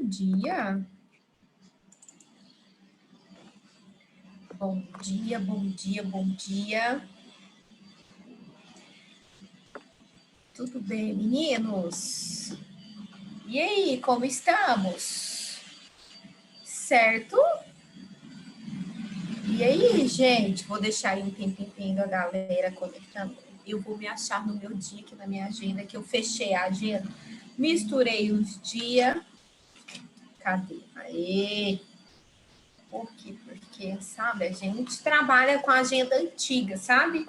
Bom dia. Bom dia, bom dia, bom dia. Tudo bem, meninos? E aí, como estamos? Certo? E aí, gente? Vou deixar aí um tempinho a galera conectando. Eu vou me achar no meu dia aqui na minha agenda, que eu fechei a agenda, misturei os dias. Cadê? Aê! Por quê? Porque, sabe, a gente trabalha com a agenda antiga, sabe?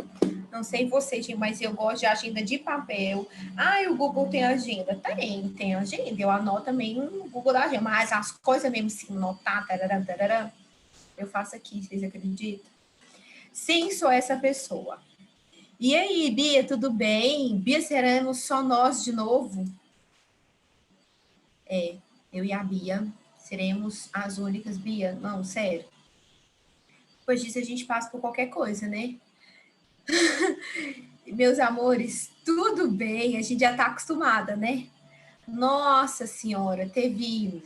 Não sei vocês, mas eu gosto de agenda de papel. Ah, o Google tem agenda? Tem agenda. Eu anoto também no Google da agenda, mas as coisas mesmo, assim, notar, tarará, tarará, eu faço aqui, vocês acreditam? Sim, sou essa pessoa. E aí, Bia, tudo bem? Bia, seremos só nós de novo? Eu e a Bia seremos as únicas, Bia. Não, sério. Depois disso a gente passa por qualquer coisa, né? Meus amores, tudo bem, a gente já tá acostumada, né? Nossa senhora, teve.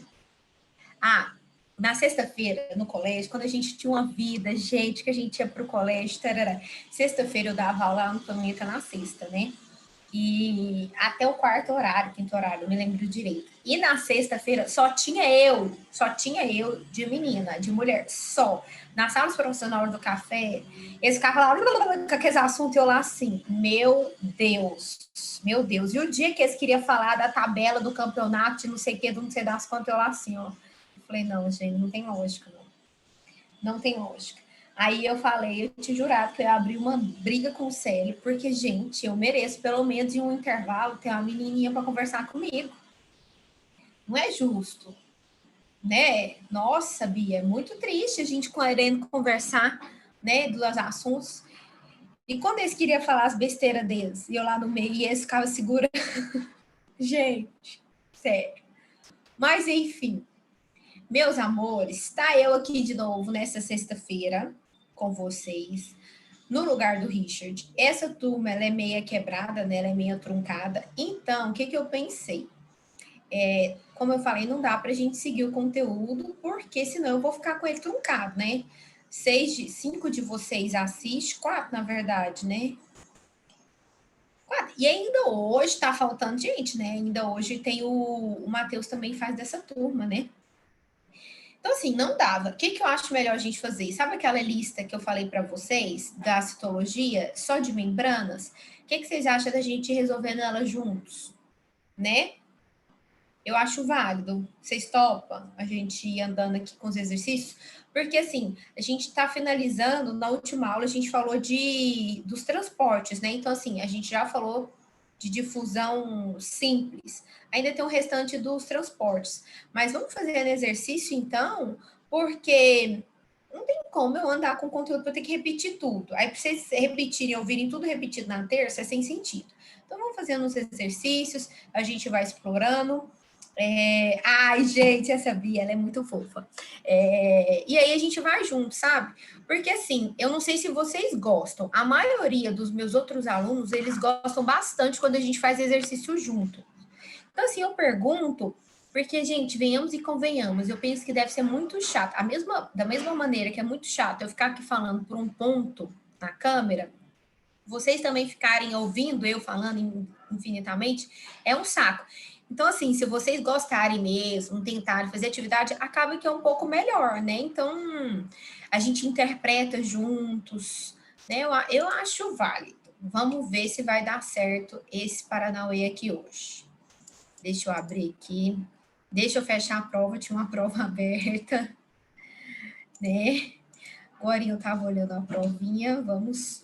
Ah, na sexta-feira, no colégio, quando a gente tinha uma vida, gente, que a gente ia pro colégio, tarará. Sexta-feira eu dava aula no Planeta na sexta, né? E até o quarto horário, quinto horário, não me lembro direito. E na sexta-feira só tinha eu de menina, de mulher, só. Na sala dos professores, na hora do café, eles ficavam lá com aqueles assuntos, eu lá assim, meu Deus. E o dia que eles queriam falar da tabela do campeonato, de não sei o que, de não sei das quantas, eu lá assim, ó. Eu falei, não, gente, não tem lógica, não. Não tem lógica. Aí eu falei, eu te jurava que eu ia abrir uma briga com o Célio, porque, gente, eu mereço pelo menos em um intervalo ter uma menininha para conversar comigo. Não é justo, né? Nossa, Bia, é muito triste a gente querendo conversar, né, dos assuntos. E quando eles queriam falar as besteiras deles, e eu lá no meio, e eles ficavam segurando. Gente, sério. Mas, enfim, meus amores, tá eu aqui de novo nessa sexta-feira com vocês, no lugar do Richard. Essa turma, ela é meia quebrada, né? Ela é meia truncada. Então, o que que eu pensei? Como eu falei, não dá pra gente seguir o conteúdo, porque senão eu vou ficar com ele truncado, né? Cinco de vocês assistem, quatro, na verdade, né? Quatro. E ainda hoje tá faltando gente, né? Ainda hoje tem o Matheus também faz dessa turma, né? Então, assim, não dava. O que, que eu acho melhor a gente fazer? Sabe aquela lista que eu falei para vocês, da citologia, só de membranas? O que, que vocês acham da gente resolvendo ela juntos? Né? Eu acho válido. Vocês topam a gente ir andando aqui com os exercícios? Porque, assim, a gente está finalizando, na última aula a gente falou dos transportes, né? Então, assim, a gente já falou de difusão simples. Ainda tem o restante dos transportes. Mas vamos fazer exercício, então, porque não tem como eu andar com conteúdo para ter que repetir tudo. Aí, para vocês repetirem, ouvirem tudo repetido na terça, é sem sentido. Então, vamos fazendo os exercícios, a gente vai explorando. Ai, gente, essa Bia, ela é muito fofa. E aí a gente vai junto, sabe? Porque assim, eu não sei se vocês gostam. A maioria dos meus outros alunos, eles gostam bastante quando a gente faz exercício junto. Então, assim, eu pergunto, porque, gente, venhamos e convenhamos, eu penso que deve ser muito chato. Da mesma maneira que é muito chato eu ficar aqui falando por um ponto na câmera, vocês também ficarem ouvindo eu falando infinitamente, é um saco. Então, assim, se vocês gostarem mesmo, tentarem fazer atividade, acaba que é um pouco melhor, né? Então, a gente interpreta juntos, né? Eu acho válido. Vamos ver se vai dar certo esse Paranauê aqui hoje. Deixa eu abrir aqui. Deixa eu fechar a prova, tinha uma prova aberta, né? Agora eu estava olhando a provinha, vamos.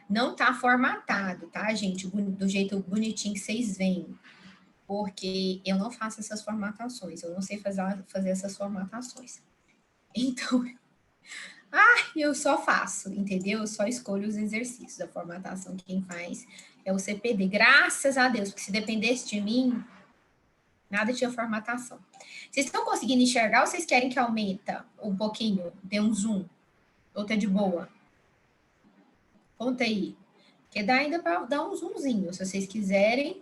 Não tá formatado, tá, gente? Do jeito bonitinho que vocês veem. Porque eu não faço essas formatações, eu não sei fazer essas formatações. Então, eu só faço, entendeu? Eu só escolho os exercícios. A formatação quem faz é o CPD. Graças a Deus, porque se dependesse de mim, nada tinha formatação. Vocês estão conseguindo enxergar ou vocês querem que aumenta um pouquinho? Dê um zoom? Ou tá de boa? Conta aí. Porque dá ainda para dar um zoomzinho, se vocês quiserem.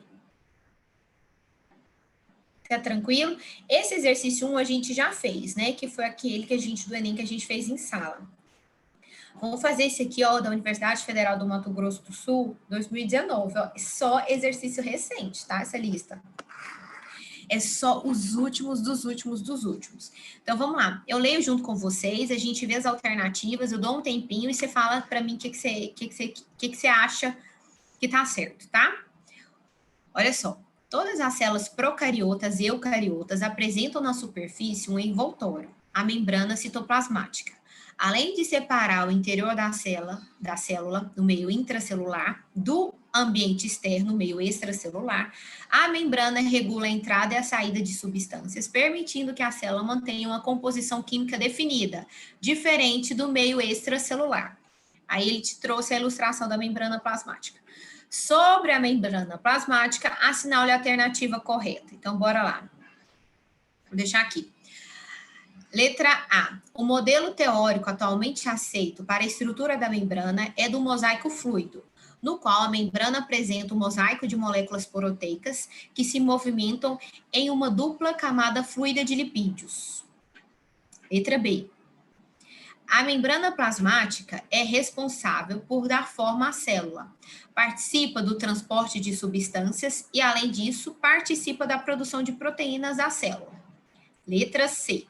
Fica tranquilo? Esse exercício 1 a gente já fez, né? Que foi aquele que a gente, do Enem, que a gente fez em sala. Vamos fazer esse aqui, ó, da Universidade Federal do Mato Grosso do Sul, 2019, ó. Só exercício recente, tá? Essa lista. É só os últimos dos últimos dos últimos. Então, vamos lá. Eu leio junto com vocês, a gente vê as alternativas, eu dou um tempinho e você fala para mim o que você acha que tá certo, tá? Olha só. Todas as células procariotas e eucariotas apresentam na superfície um envoltório, a membrana citoplasmática. Além de separar o interior da célula, no meio intracelular, do ambiente externo, no meio extracelular, a membrana regula a entrada e a saída de substâncias, permitindo que a célula mantenha uma composição química definida, diferente do meio extracelular. Aí ele te trouxe a ilustração da membrana plasmática. Sobre a membrana plasmática, assinale a alternativa correta. Então, bora lá. Vou deixar aqui. Letra A. O modelo teórico atualmente aceito para a estrutura da membrana é do mosaico fluido, no qual a membrana apresenta um mosaico de moléculas proteicas que se movimentam em uma dupla camada fluida de lipídios. Letra B. A membrana plasmática é responsável por dar forma à célula, participa do transporte de substâncias e, além disso, participa da produção de proteínas da célula. Letra C.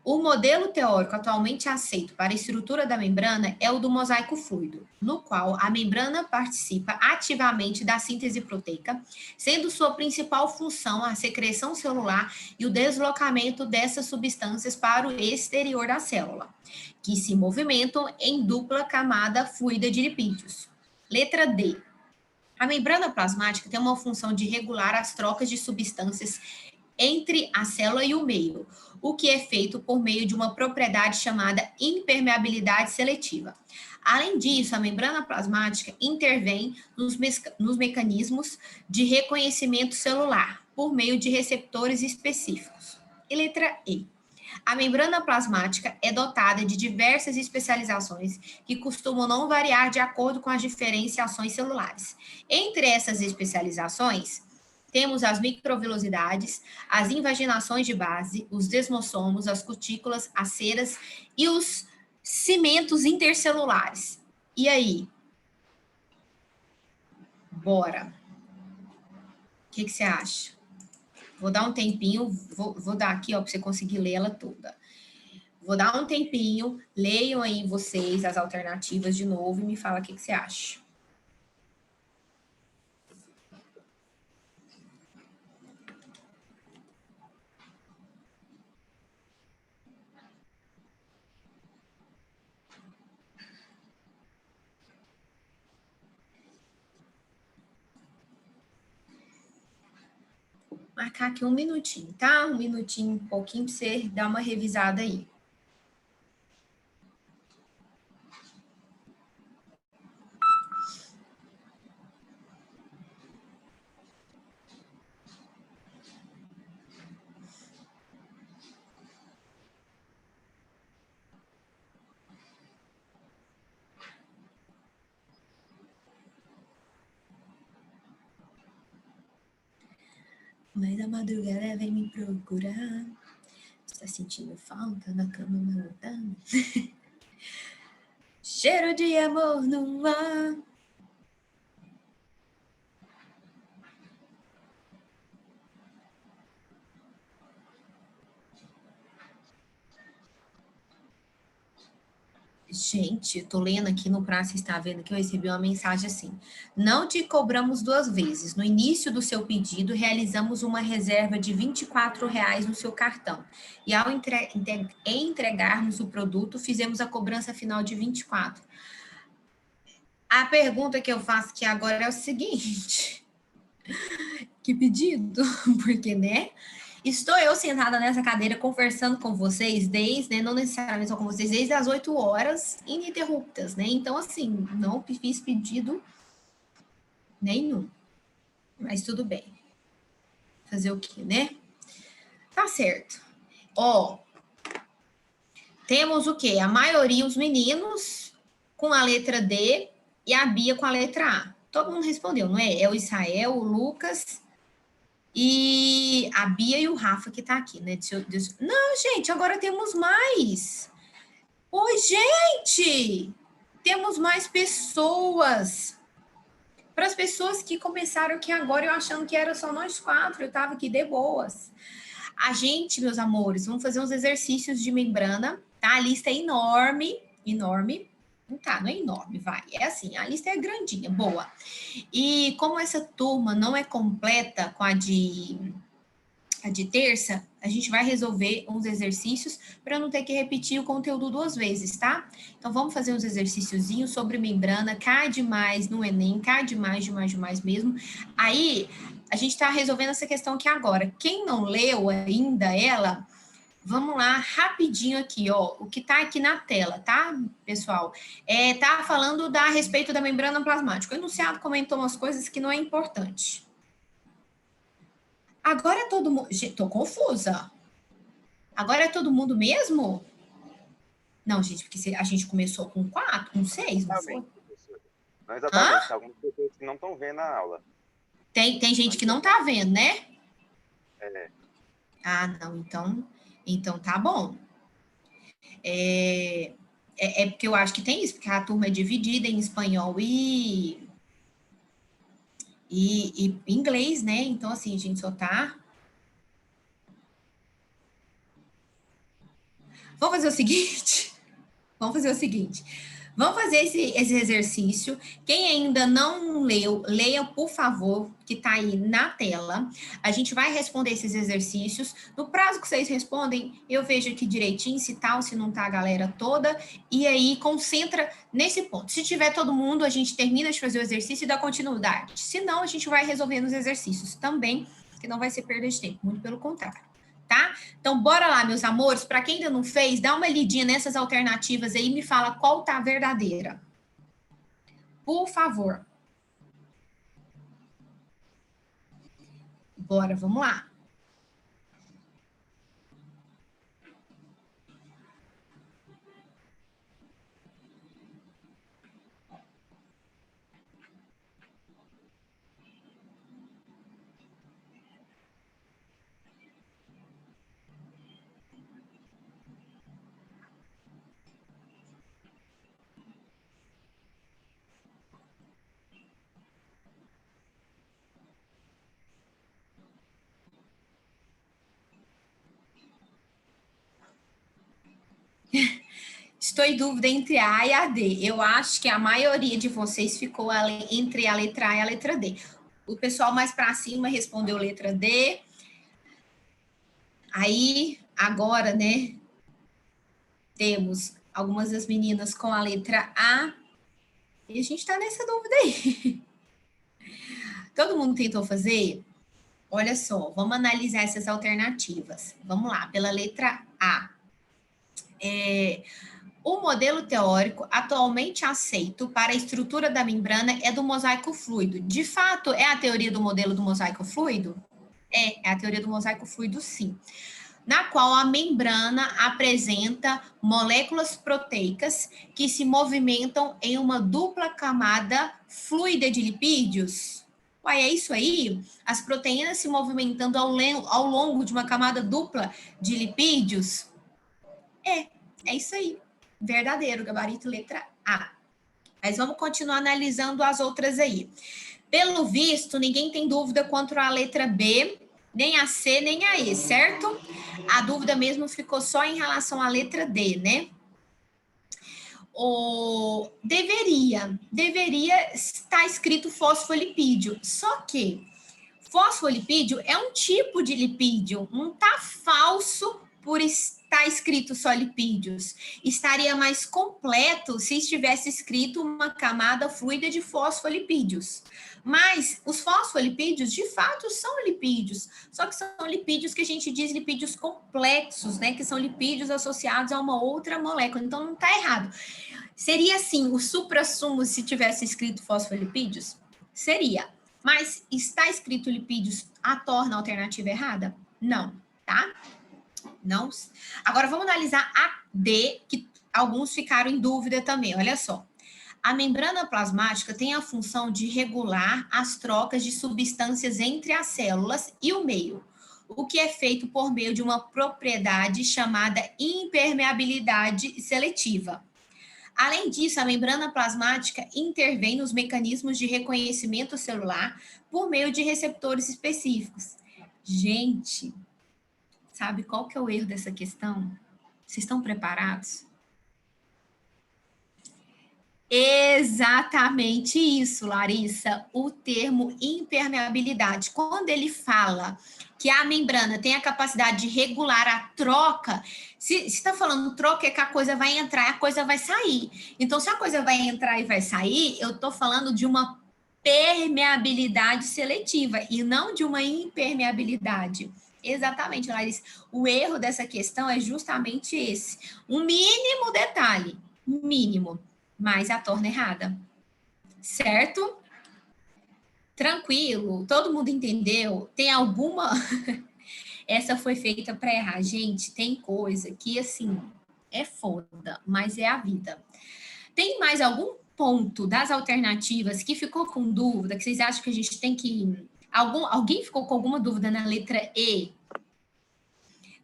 O modelo teórico atualmente aceito para a estrutura da membrana é o do mosaico fluido, no qual a membrana participa ativamente da síntese proteica, sendo sua principal função a secreção celular e o deslocamento dessas substâncias para o exterior da célula, que se movimentam em dupla camada fluida de lipídios. Letra D. A membrana plasmática tem uma função de regular as trocas de substâncias entre a célula e o meio, o que é feito por meio de uma propriedade chamada impermeabilidade seletiva. Além disso, a membrana plasmática intervém nos mecanismos de reconhecimento celular, por meio de receptores específicos. E letra E. A membrana plasmática é dotada de diversas especializações que costumam não variar de acordo com as diferenciações celulares. Entre essas especializações, temos as microvilosidades, as invaginações de base, os desmossomos, as cutículas, as ceras e os cimentos intercelulares. E aí? Bora. O que você acha? Vou dar um tempinho, vou dar aqui, ó, para você conseguir ler ela toda. Vou dar um tempinho, leiam aí vocês as alternativas de novo e me fala o que você acha. Marcar aqui um minutinho, tá? Um minutinho, um pouquinho, para você dar uma revisada aí. Mas a madrugada vem me procurar. Está sentindo falta na cama malucando? Cheiro de amor no ar. Gente, eu tô lendo aqui no prazo, você está vendo que eu recebi uma mensagem assim. Não te cobramos 2 vezes. No início do seu pedido, realizamos uma reserva de R$24 no seu cartão. E ao entregarmos o produto, fizemos a cobrança final de 24. A pergunta que eu faço aqui agora é o seguinte. Que pedido? Porque, né? Estou eu sentada nessa cadeira conversando com vocês desde, né, não necessariamente só com vocês, desde as 8 horas ininterruptas, né? Então, assim, não fiz pedido nenhum. Mas tudo bem. Fazer o quê, né? Tá certo. Ó, temos o quê? A maioria, os meninos, com a letra D e a Bia com a letra A. Todo mundo respondeu, não é? É o Israel, o Lucas E a Bia e o Rafa que tá aqui, né? Não, gente, agora temos mais. Oi, gente! Temos mais pessoas. Para as pessoas que começaram aqui agora, eu achando que era só nós quatro, eu tava aqui de boas. A gente, meus amores, vamos fazer uns exercícios de membrana, tá? A lista é enorme, enorme. Não tá, não é enorme, vai. É assim, a lista é grandinha, boa. E como essa turma não é completa com a de terça, a gente vai resolver uns exercícios para não ter que repetir o conteúdo duas vezes, tá? Então, vamos fazer uns exercíciozinhos sobre membrana, cai demais no Enem, cai demais mesmo. Aí, a gente está resolvendo essa questão aqui agora. Quem não leu ainda ela, vamos lá, rapidinho aqui, ó, o que está aqui na tela, tá, pessoal? Tá falando a respeito da membrana plasmática. O enunciado comentou umas coisas que não é importante. Agora é todo mundo. Tô confusa. Agora é todo mundo mesmo? Não, gente, porque a gente começou com 4, com 6, não foi? Exatamente, professora. Não Hã? exatamente, tem algumas pessoas que não estão vendo a aula. Tem gente que não tá vendo, né? É. Ah, não, então tá bom. É porque eu acho que tem isso, porque a turma é dividida em espanhol e inglês, né? Então, assim, a gente só tá. Vamos fazer o seguinte. Vamos fazer o seguinte. Vamos fazer esse exercício. Quem ainda não leu, leia, por favor, que está aí na tela. A gente vai responder esses exercícios. No prazo que vocês respondem, eu vejo aqui direitinho se tá ou se não tá a galera toda. E aí, concentra nesse ponto. Se tiver todo mundo, a gente termina de fazer o exercício e dá continuidade. Se não, a gente vai resolvendo os exercícios também, que não vai ser perda de tempo, muito pelo contrário. Tá? Então, bora lá, meus amores. Para quem ainda não fez, dá uma lidinha nessas alternativas aí e me fala qual tá a verdadeira. Por favor. Bora, vamos lá. Estou em dúvida entre A e a D. Eu acho que a maioria de vocês ficou entre a letra A e a letra D. O pessoal mais para cima respondeu letra D. Aí, agora, né, temos algumas das meninas com a letra A. E a gente está nessa dúvida aí. Todo mundo tentou fazer? Olha só, vamos analisar essas alternativas. Vamos lá, pela letra A. O modelo teórico atualmente aceito para a estrutura da membrana é do mosaico fluido. De fato, é a teoria do modelo do mosaico fluido? É a teoria do mosaico fluido, sim. Na qual a membrana apresenta moléculas proteicas que se movimentam em uma dupla camada fluida de lipídios. Uai, é isso aí? As proteínas se movimentando ao longo de uma camada dupla de lipídios? É isso aí. Verdadeiro, gabarito letra A. Mas vamos continuar analisando as outras aí. Pelo visto, ninguém tem dúvida quanto à letra B, nem a C, nem a E, certo? A dúvida mesmo ficou só em relação à letra D, né? Deveria estar escrito fosfolipídio, só que fosfolipídio é um tipo de lipídio, não está falso por estar escrito só lipídios. Estaria mais completo se estivesse escrito uma camada fluida de fosfolipídios. Mas os fosfolipídios, de fato, são lipídios, só que são lipídios que a gente diz lipídios complexos, né? Que são lipídios associados a uma outra molécula. Então, não está errado. Seria, assim, o suprassumo se tivesse escrito fosfolipídios? Seria. Mas está escrito lipídios torna a alternativa errada? Não, tá? Não. Agora vamos analisar a D, que alguns ficaram em dúvida também. Olha só. A membrana plasmática tem a função de regular as trocas de substâncias entre as células e o meio, o que é feito por meio de uma propriedade chamada impermeabilidade seletiva. Além disso, a membrana plasmática intervém nos mecanismos de reconhecimento celular por meio de receptores específicos. Gente, sabe qual que é o erro dessa questão? Vocês estão preparados? Exatamente isso, Larissa. O termo impermeabilidade. Quando ele fala que a membrana tem a capacidade de regular a troca, se está falando troca, é que a coisa vai entrar e a coisa vai sair. Então, se a coisa vai entrar e vai sair, eu estou falando de uma permeabilidade seletiva e não de uma impermeabilidade. Exatamente, Larissa. O erro dessa questão é justamente esse. Um mínimo detalhe, mínimo, mas a torna errada. Certo? Tranquilo, todo mundo entendeu? Tem alguma. Essa foi feita para errar. Gente, tem coisa que, assim, é foda, mas é a vida. Tem mais algum ponto das alternativas que ficou com dúvida, que vocês acham que a gente tem que. Alguém ficou com alguma dúvida na letra E?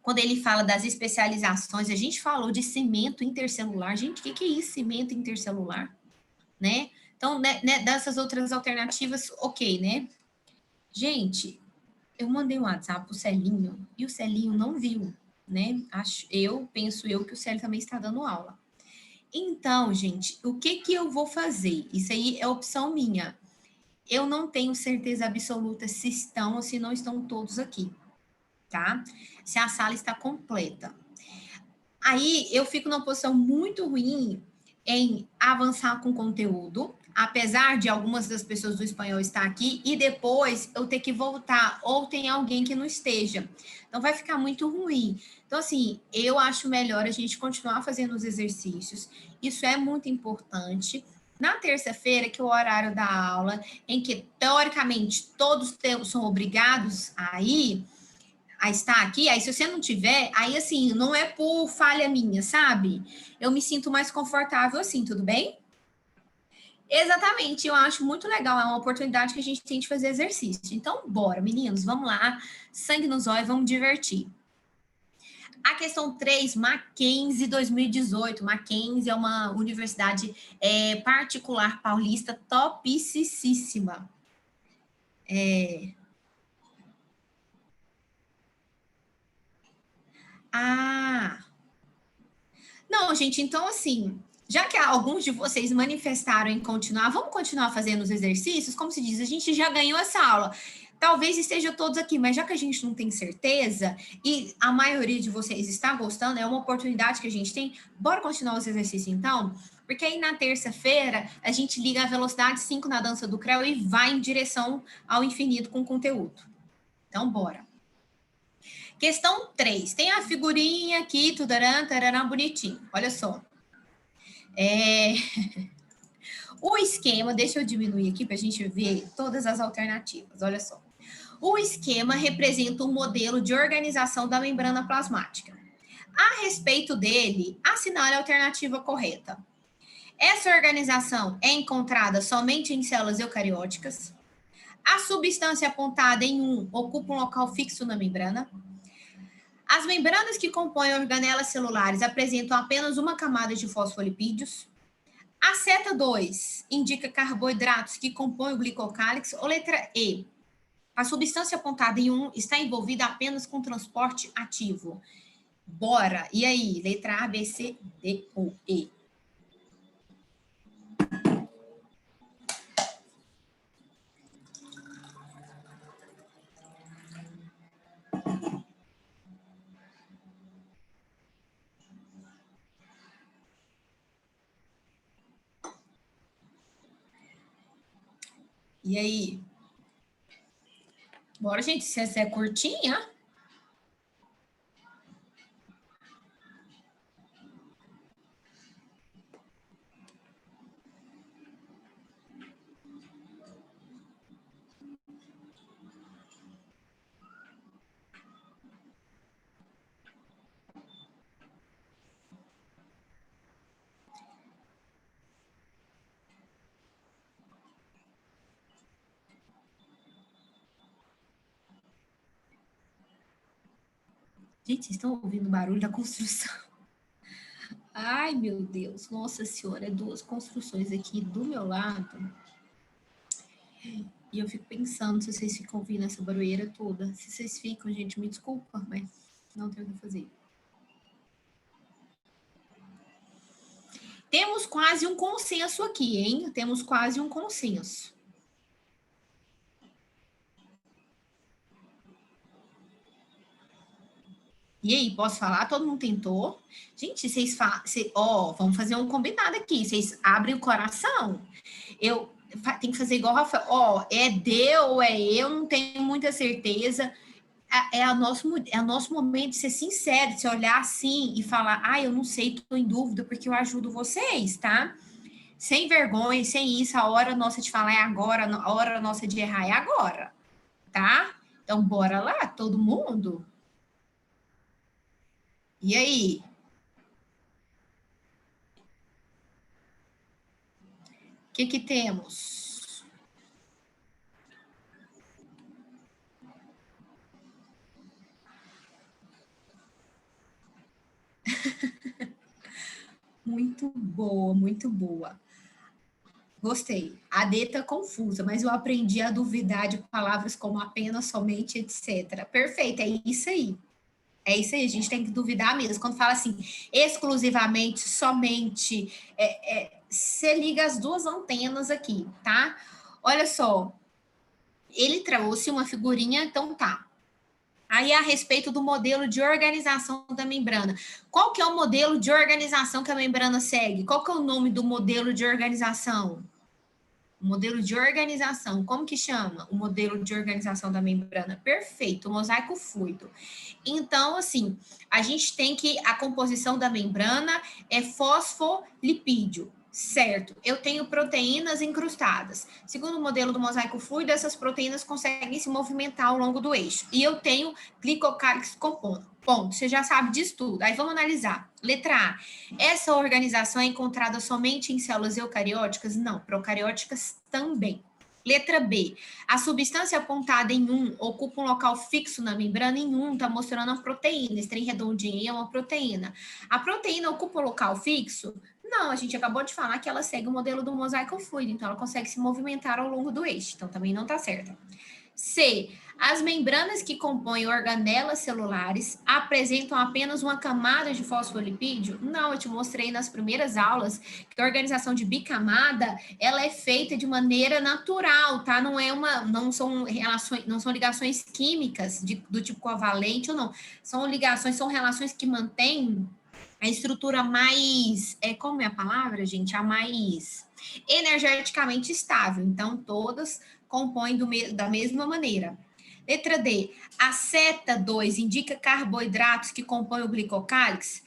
Quando ele fala das especializações, a gente falou de cimento intercelular. Gente, o que é isso, cimento intercelular? Né? Então, né, dessas outras alternativas, ok, né? Gente, eu mandei um WhatsApp pro Celinho e o Celinho não viu, né? Penso eu que o Célio também está dando aula. Então, gente, o que eu vou fazer? Isso aí é opção minha. Eu não tenho certeza absoluta se estão ou se não estão todos aqui, tá? Se a sala está completa. Aí eu fico numa posição muito ruim em avançar com conteúdo, apesar de algumas das pessoas do espanhol estar aqui, e depois eu ter que voltar, ou tem alguém que não esteja. Então vai ficar muito ruim. Então, assim, eu acho melhor a gente continuar fazendo os exercícios. Isso é muito importante. Na terça-feira, que é o horário da aula, em que, teoricamente, todos são obrigados a ir, a estar aqui, aí se você não tiver, aí assim, não é por falha minha, sabe? Eu me sinto mais confortável assim, tudo bem? Exatamente, eu acho muito legal, é uma oportunidade que a gente tem de fazer exercício. Então, bora, meninos, vamos lá, sangue nos olhos, vamos divertir. A questão 3, Mackenzie 2018. Mackenzie é uma universidade particular paulista topicíssima. Ah, não, gente, então assim, já que alguns de vocês manifestaram em continuar, vamos continuar fazendo os exercícios? Como se diz, a gente já ganhou essa aula. Talvez esteja todos aqui, mas já que a gente não tem certeza e a maioria de vocês está gostando, é uma oportunidade que a gente tem, bora continuar os exercícios então? Porque aí na terça-feira a gente liga a velocidade 5 na dança do Creu e vai em direção ao infinito com conteúdo. Então, bora. Questão 3. Tem a figurinha aqui, tudarã, tararã, bonitinho. Olha só. O esquema, deixa eu diminuir aqui para a gente ver todas as alternativas. Olha só. O esquema representa um modelo de organização da membrana plasmática. A respeito dele, assinale a alternativa correta. Essa organização é encontrada somente em células eucarióticas. A substância apontada em 1 ocupa um local fixo na membrana. As membranas que compõem organelas celulares apresentam apenas uma camada de fosfolipídios. A seta 2 indica carboidratos que compõem o glicocálix. Ou letra E, a substância apontada em 1 está envolvida apenas com transporte ativo. Bora! E aí? Letra A, B, C, D ou E? E aí? Bora, gente, se essa é curtinha. Gente, vocês estão ouvindo o barulho da construção? Ai, meu Deus. Nossa Senhora, é 2 construções aqui do meu lado. E eu fico pensando se vocês ficam ouvindo essa barulheira toda. Se vocês ficam, gente, me desculpa, mas não tem o que fazer. Temos quase um consenso aqui, hein? Temos quase um consenso. E aí, posso falar? Todo mundo tentou? Gente, vocês falam... vamos fazer um combinado aqui. Vocês abrem o coração. Eu tenho que fazer igual o Rafael. É D ou é eu, não tenho muita certeza. É o nosso momento de ser sincero, de se olhar assim e falar, eu não sei, estou em dúvida, porque eu ajudo vocês, tá? Sem vergonha, sem isso, a hora nossa de falar é agora, a hora nossa de errar é agora, tá? Então, bora lá, todo mundo. E aí? O que temos? Muito boa, muito boa. Gostei. A D tá confusa, mas eu aprendi a duvidar de palavras como apenas, somente, etc. Perfeito, é isso aí. É isso aí, a gente tem que duvidar mesmo. Quando fala assim, exclusivamente, somente, você liga as 2 antenas aqui, tá? Olha só, ele trouxe uma figurinha, então tá. Aí, a respeito do modelo de organização da membrana. Qual que é o modelo de organização que a membrana segue? Qual que é o nome do modelo de organização? O modelo de organização, como que chama? O modelo de organização da membrana. Perfeito, o mosaico fluido. Então, assim, a gente tem que a composição da membrana é fosfolipídio, certo? Eu tenho proteínas incrustadas. Segundo o modelo do mosaico fluido, essas proteínas conseguem se movimentar ao longo do eixo. E eu tenho glicocálix compondo. Ponto, você já sabe disso tudo. Aí vamos analisar. Letra A. Essa organização é encontrada somente em células eucarióticas? Não, procarióticas também. Letra B. A substância apontada em 1 ocupa um local fixo na membrana, em 1 está mostrando a proteína, esse trem redondinho é uma proteína. A proteína ocupa um local fixo? Não, a gente acabou de falar que ela segue o modelo do mosaico fluido, então ela consegue se movimentar ao longo do eixo, então também não está certa. C. As membranas que compõem organelas celulares apresentam apenas uma camada de fosfolipídio? Não, eu te mostrei nas primeiras aulas que a organização de bicamada, ela é feita de maneira natural, tá? Não são ligações químicas do tipo covalente ou não. São relações que mantêm a estrutura mais, como é a palavra, gente? A mais energeticamente estável. Então, todas compõem da mesma maneira. Letra D. A seta 2 indica carboidratos que compõem o glicocálix?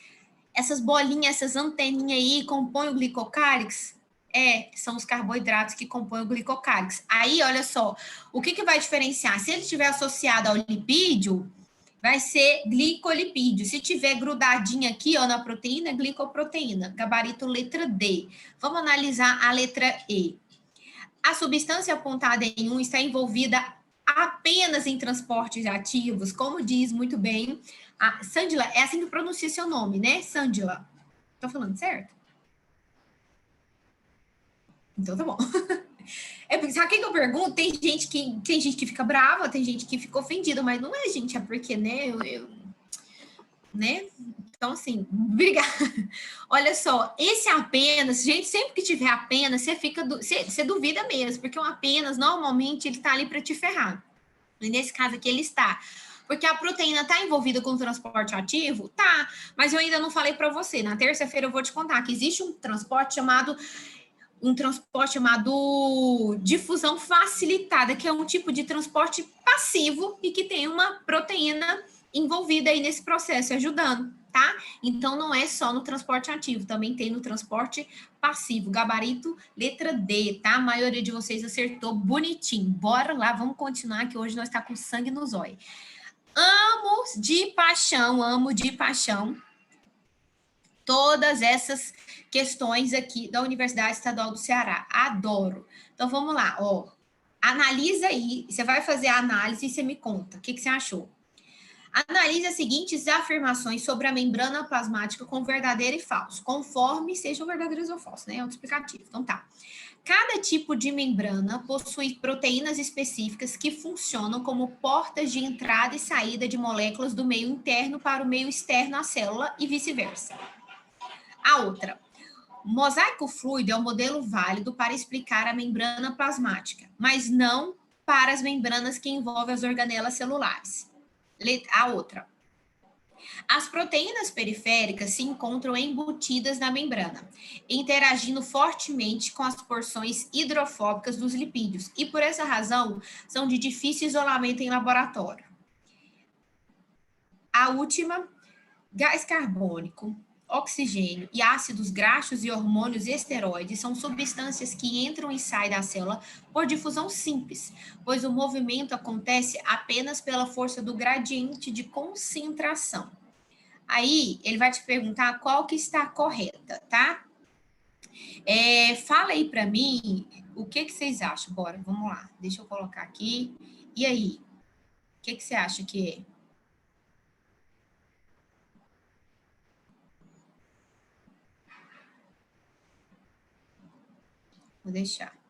Essas bolinhas, essas anteninhas aí compõem o glicocálix? São os carboidratos que compõem o glicocálix. Aí, olha só, o que vai diferenciar? Se ele estiver associado ao lipídio, vai ser glicolipídio. Se tiver grudadinho aqui, ó, na proteína, é glicoproteína. Gabarito letra D. Vamos analisar a letra E. A substância apontada em 1 está envolvida apenas em transportes ativos, como diz muito bem a Sandila. É assim que pronuncia seu nome, né, Sandila? Tô falando certo? Então tá bom. Sabe o que eu pergunto? Tem gente que fica brava, tem gente que fica ofendida, mas não é, gente, é porque, né, né? Então, assim, obrigada. Olha só, esse apenas, gente, sempre que tiver apenas, você duvida mesmo, porque o apenas, normalmente, ele tá ali para te ferrar. E nesse caso aqui, ele está. Porque a proteína está envolvida com o transporte ativo? Tá, mas eu ainda não falei para você. Na terça-feira eu vou te contar que existe um transporte chamado difusão facilitada, que é um tipo de transporte passivo e que tem uma proteína envolvida aí nesse processo, ajudando, tá? Então, não é só no transporte ativo, também tem no transporte passivo. Gabarito, letra D, tá? A maioria de vocês acertou bonitinho. Bora lá, vamos continuar, que hoje nós tá com sangue nos olhos. Amo de paixão, todas essas questões aqui da Universidade Estadual do Ceará. Adoro. Então, vamos lá, ó. Analisa aí, você vai fazer a análise e você me conta. O que você achou? Analise as seguintes afirmações sobre a membrana plasmática com verdadeiro e falso, conforme sejam verdadeiros ou falsos, né? Autoexplicativo. Então tá. Cada tipo de membrana possui proteínas específicas que funcionam como portas de entrada e saída de moléculas do meio interno para o meio externo à célula e vice-versa. A outra. Mosaico fluido é um modelo válido para explicar a membrana plasmática, mas não para as membranas que envolvem as organelas celulares. A outra. As proteínas periféricas se encontram embutidas na membrana, interagindo fortemente com as porções hidrofóbicas dos lipídios e, por essa razão, são de difícil isolamento em laboratório. A última, gás carbônico, oxigênio e ácidos graxos e hormônios esteroides são substâncias que entram e saem da célula por difusão simples, pois o movimento acontece apenas pela força do gradiente de concentração. Aí, ele vai te perguntar qual que está correta, tá? Fala aí para mim o que vocês acham. Bora, vamos lá. Deixa eu colocar aqui. E aí? O que você acha que é? Vou deixar.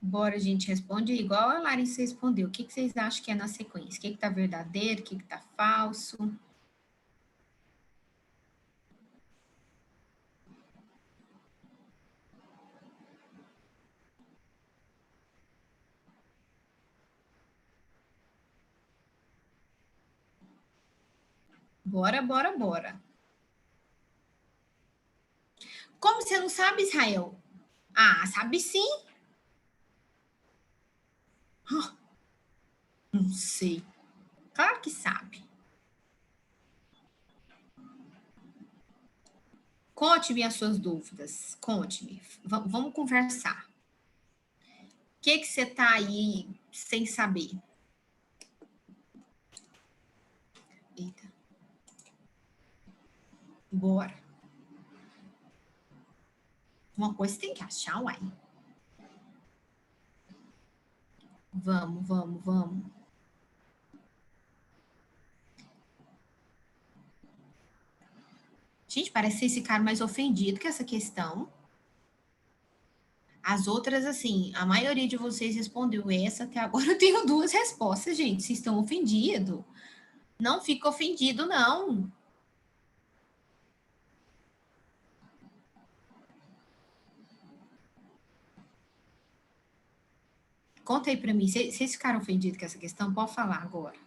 Bora, gente, responde igual a Larissa respondeu. O que vocês acham que é na sequência? O que está verdadeiro, o que está falso? Bora, bora, bora. Como você não sabe, Israel? Ah, sabe sim. Não sei. Claro que sabe. Conte-me as suas dúvidas. Conte-me. Vamos conversar. O que você está aí sem saber? Eita. Bora. Uma coisa você tem que achar, uai. Vamos, vamos, vamos. Gente, parece que vocês ficaram mais ofendidos com essa questão. As outras, assim, a maioria de vocês respondeu essa. Até agora eu tenho 2 respostas, gente. Vocês estão ofendidos? Não fica ofendido, não. Conta aí para mim. Vocês ficaram ofendidos com essa questão? Pode falar agora.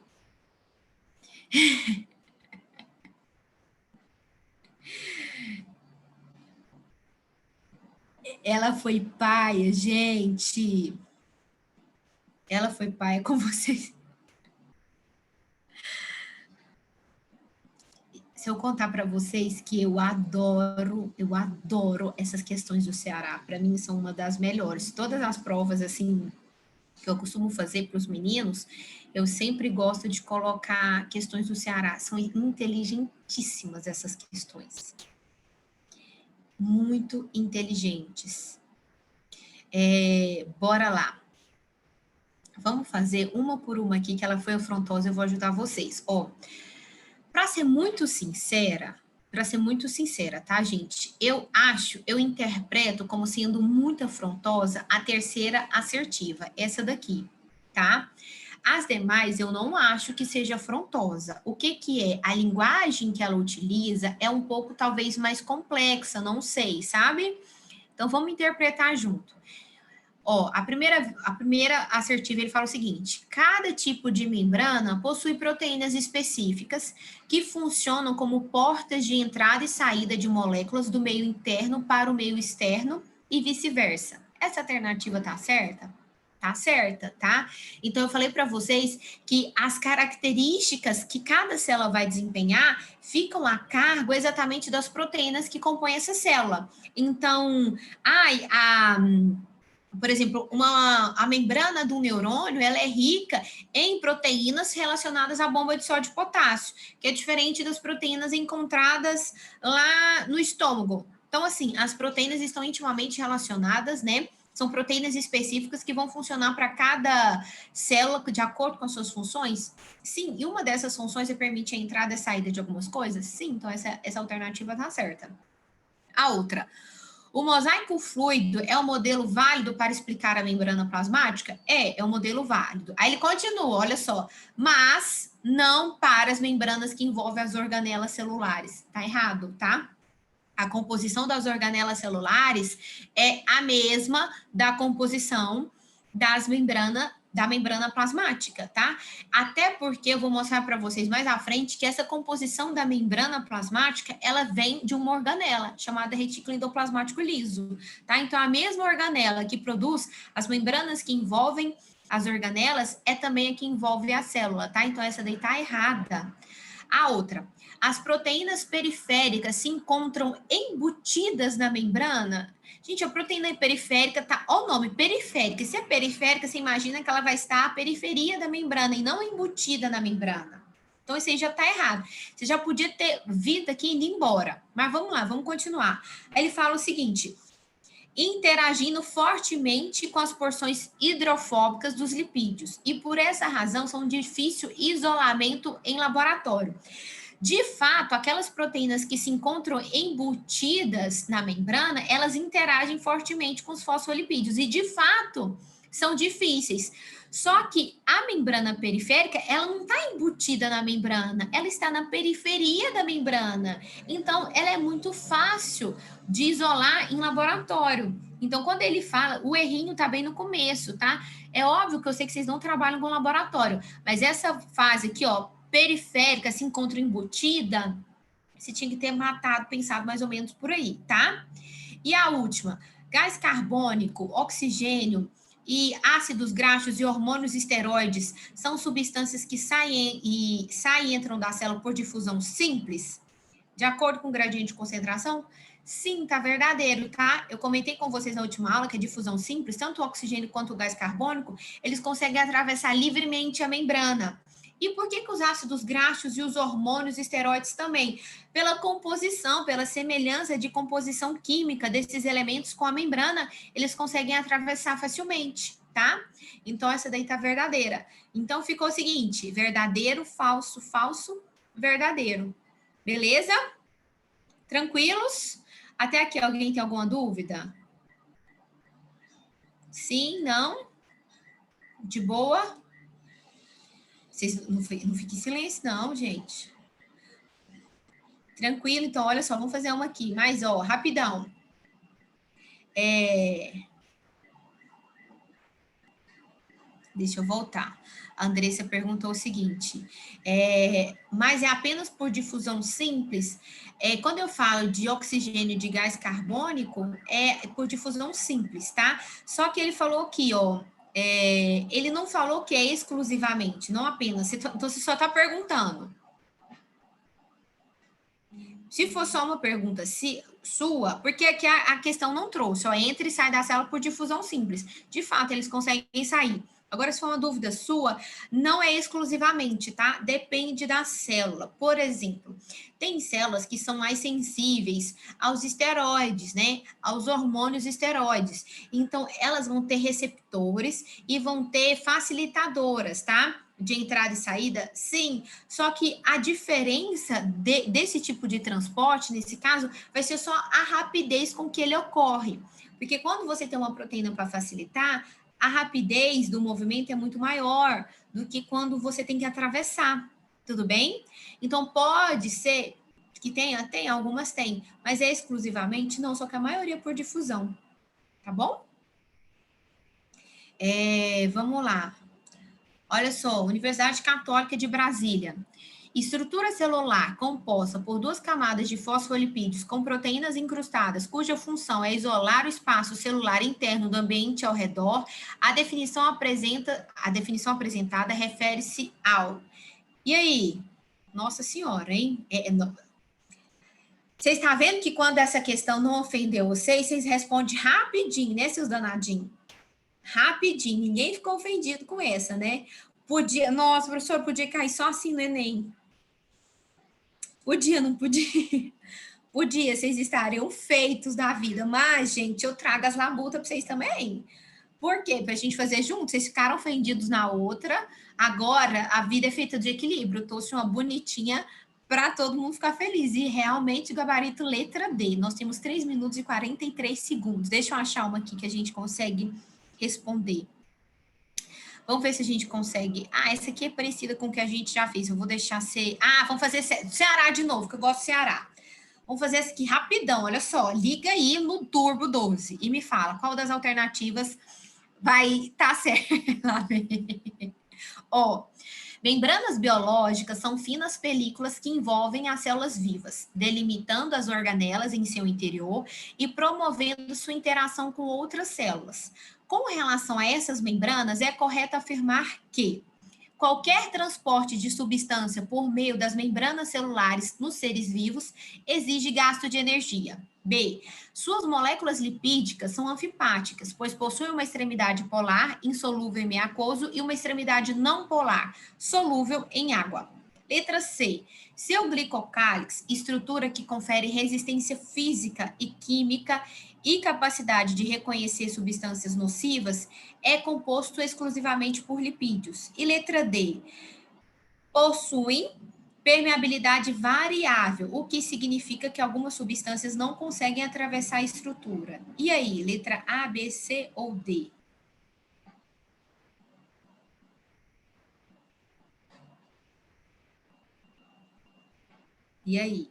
Ela foi paia, gente. Ela foi paia com vocês. Se eu contar para vocês que eu adoro essas questões do Ceará. Para mim são uma das melhores. Todas as provas assim que eu costumo fazer para os meninos, eu sempre gosto de colocar questões do Ceará. São inteligentíssimas essas questões. Muito inteligentes. Bora lá. Vamos fazer uma por uma aqui, que ela foi afrontosa, eu vou ajudar vocês. Para ser muito sincera, tá, gente? Eu interpreto como sendo muito afrontosa a terceira assertiva, essa daqui, tá? As demais eu não acho que seja afrontosa. O que é? A linguagem que ela utiliza é um pouco, talvez, mais complexa, não sei, sabe? Então, vamos interpretar junto. Ó, a primeira assertiva, ele fala o seguinte: cada tipo de membrana possui proteínas específicas que funcionam como portas de entrada e saída de moléculas do meio interno para o meio externo e vice-versa. Essa alternativa tá certa? Tá certa, tá? Então, eu falei para vocês que as características que cada célula vai desempenhar ficam a cargo exatamente das proteínas que compõem essa célula. Então, por exemplo, a membrana do neurônio, ela é rica em proteínas relacionadas à bomba de sódio e potássio, que é diferente das proteínas encontradas lá no estômago. Então, assim, as proteínas estão intimamente relacionadas, né? São proteínas específicas que vão funcionar para cada célula de acordo com as suas funções? Sim, e uma dessas funções permite a entrada e saída de algumas coisas? Sim, então essa alternativa está certa. A outra, o mosaico fluido é um modelo válido para explicar a membrana plasmática? É um modelo válido. Aí ele continua, olha só, mas não para as membranas que envolvem as organelas celulares. Tá errado, tá? A composição das organelas celulares é a mesma da composição da membrana plasmática, tá? Até porque eu vou mostrar para vocês mais à frente que essa composição da membrana plasmática, ela vem de uma organela chamada retículo endoplasmático liso, tá? Então, a mesma organela que produz as membranas que envolvem as organelas é também a que envolve a célula, tá? Então, essa daí tá errada. A outra, as proteínas periféricas se encontram embutidas na membrana. Gente, a proteína periférica tá, ó o nome, periférica. Se é periférica, você imagina que ela vai estar à periferia da membrana e não embutida na membrana. Então, isso aí já tá errado. Você já podia ter vindo aqui e ido embora. Mas vamos lá, vamos continuar. Aí ele fala o seguinte: interagindo fortemente com as porções hidrofóbicas dos lipídios, e por essa razão são de difícil isolamento em laboratório. De fato, aquelas proteínas que se encontram embutidas na membrana, elas interagem fortemente com os fosfolipídios, e de fato são difíceis. Só que a membrana periférica, ela não está embutida na membrana, ela está na periferia da membrana. Então, ela é muito fácil de isolar em laboratório. Então, quando ele fala, o errinho está bem no começo, tá? É óbvio que eu sei que vocês não trabalham com laboratório, mas essa fase aqui, ó, periférica, se encontra embutida, você tinha que ter pensado mais ou menos por aí, tá? E a última, gás carbônico, oxigênio e ácidos graxos e hormônios esteroides são substâncias que saem e entram da célula por difusão simples, de acordo com o gradiente de concentração? Sim, tá verdadeiro, tá? Eu comentei com vocês na última aula que a difusão simples, tanto o oxigênio quanto o gás carbônico, eles conseguem atravessar livremente a membrana. E por que os ácidos graxos e os hormônios esteroides também? Pela composição, pela semelhança de composição química desses elementos com a membrana, eles conseguem atravessar facilmente, tá? Então, essa daí tá verdadeira. Então, ficou o seguinte: verdadeiro, falso, falso, verdadeiro. Beleza? Tranquilos? Até aqui, alguém tem alguma dúvida? Sim, não? De boa? Vocês não fiquem em silêncio, não, gente. Tranquilo, então, olha só, vamos fazer uma aqui. Mas, ó, rapidão. Deixa eu voltar. A Andressa perguntou o seguinte: mas é apenas por difusão simples? Quando eu falo de oxigênio e de gás carbônico, é por difusão simples, tá? Só que ele falou aqui, ó, ele não falou que é exclusivamente, não apenas. Então, você só está perguntando. Se for só uma pergunta sua, porque aqui a questão não trouxe, ó, entra e sai da célula por difusão simples. De fato, eles conseguem sair. Agora, se for uma dúvida sua, não é exclusivamente, tá? Depende da célula. Por exemplo, tem células que são mais sensíveis aos esteroides, né? Aos hormônios esteroides. Então, elas vão ter receptores e vão ter facilitadoras, tá? De entrada e saída, sim. Só que a diferença desse tipo de transporte, nesse caso, vai ser só a rapidez com que ele ocorre. Porque quando você tem uma proteína para facilitar, a rapidez do movimento é muito maior do que quando você tem que atravessar, tudo bem? Então, pode ser que tenha, algumas tem, mas é exclusivamente não, só que a maioria por difusão, tá bom? Vamos lá. Olha só, Universidade Católica de Brasília. Estrutura celular composta por 2 camadas de fosfolipídios com proteínas incrustadas, cuja função é isolar o espaço celular interno do ambiente ao redor. A definição apresentada refere-se ao... E aí? Nossa Senhora, hein? Vocês estão vendo que quando essa questão não ofendeu vocês respondem rapidinho, né, seus danadinhos? Rapidinho, ninguém ficou ofendido com essa, né? Nossa, professor, podia cair só assim no Enem. Podia, não podia? Podia, vocês estariam feitos da vida. Mas, gente, eu trago as labutas para vocês também. Por quê? Para a gente fazer junto. Vocês ficaram ofendidos na outra. Agora, a vida é feita de equilíbrio. Eu trouxe uma bonitinha para todo mundo ficar feliz. E realmente, gabarito letra D. Nós temos 3 minutos e 43 segundos. Deixa eu achar uma aqui que a gente consegue responder. Vamos ver se a gente consegue. Essa aqui é parecida com o que a gente já fez. Eu vou deixar ser... vamos fazer Ceará de novo, que eu gosto de Ceará. Vamos fazer essa aqui rapidão, olha só. Liga aí no Turbo 12 e me fala qual das alternativas vai estar certa. Membranas biológicas são finas películas que envolvem as células vivas, delimitando as organelas em seu interior e promovendo sua interação com outras células. Com relação a essas membranas, é correto afirmar que qualquer transporte de substância por meio das membranas celulares nos seres vivos exige gasto de energia. B. Suas moléculas lipídicas são anfipáticas, pois possuem uma extremidade polar, insolúvel em meio aquoso, e uma extremidade não polar, solúvel em água. Letra C. Seu glicocálix, estrutura que confere resistência física e química e capacidade de reconhecer substâncias nocivas, é composto exclusivamente por lipídios. E letra D. Possuem permeabilidade variável, o que significa que algumas substâncias não conseguem atravessar a estrutura. E aí, letra A, B, C ou D? E aí?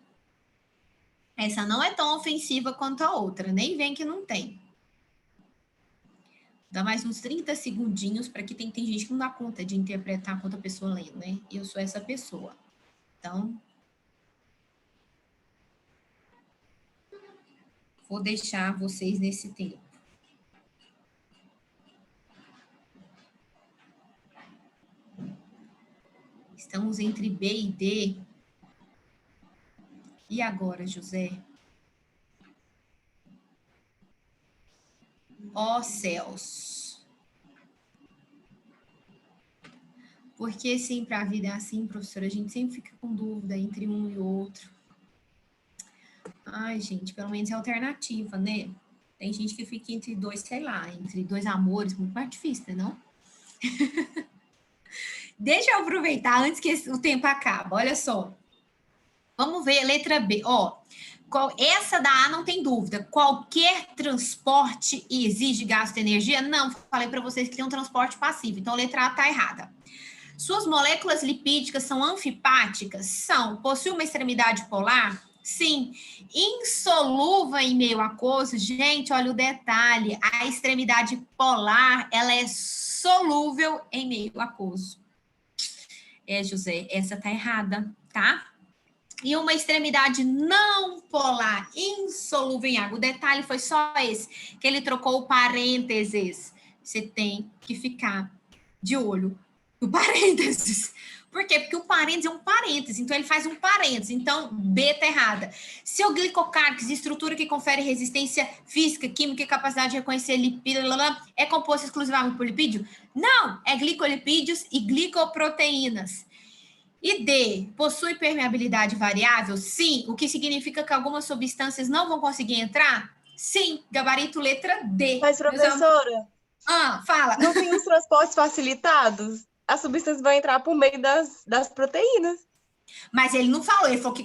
Essa não é tão ofensiva quanto a outra, nem vem que não tem. Dá mais uns 30 segundinhos para que tem gente que não dá conta de interpretar quanto a pessoa lendo, né? Eu sou essa pessoa. Então, vou deixar vocês nesse tempo. Estamos entre B e D. E agora, José? Ó céus. Porque sempre a vida é assim, professora, a gente sempre fica com dúvida entre um e outro. Gente, pelo menos é alternativa, né? Tem gente que fica entre dois, sei lá, entre dois amores, muito mais difícil, né, não? Deixa eu aproveitar antes que o tempo acabe, olha só. Vamos ver a letra B, essa da A não tem dúvida. Qualquer transporte exige gasto de energia? Não, falei para vocês que tem um transporte passivo, então a letra A está errada. Suas moléculas lipídicas são anfipáticas? São. Possui uma extremidade polar? Sim. Insolúvel em meio aquoso? Gente, olha o detalhe. A extremidade polar, ela é solúvel em meio aquoso. José, essa tá errada, tá? E uma extremidade não polar, insolúvel em água. O detalhe foi só esse, que ele trocou o parênteses. Você tem que ficar de olho no parênteses. Por quê? Porque o parênteses é um parênteses, então ele faz um parênteses. Então, B tá errada. Seu glicocálix, estrutura que confere resistência física, química e capacidade de reconhecer lipídio, é composto exclusivamente por lipídio? Não, é glicolipídios e glicoproteínas. E D, possui permeabilidade variável? Sim. O que significa que algumas substâncias não vão conseguir entrar? Sim. Gabarito letra D. Mas, professora... fala. Não tem os transportes facilitados? As substâncias vão entrar por meio das proteínas. Mas ele não falou, ele falou que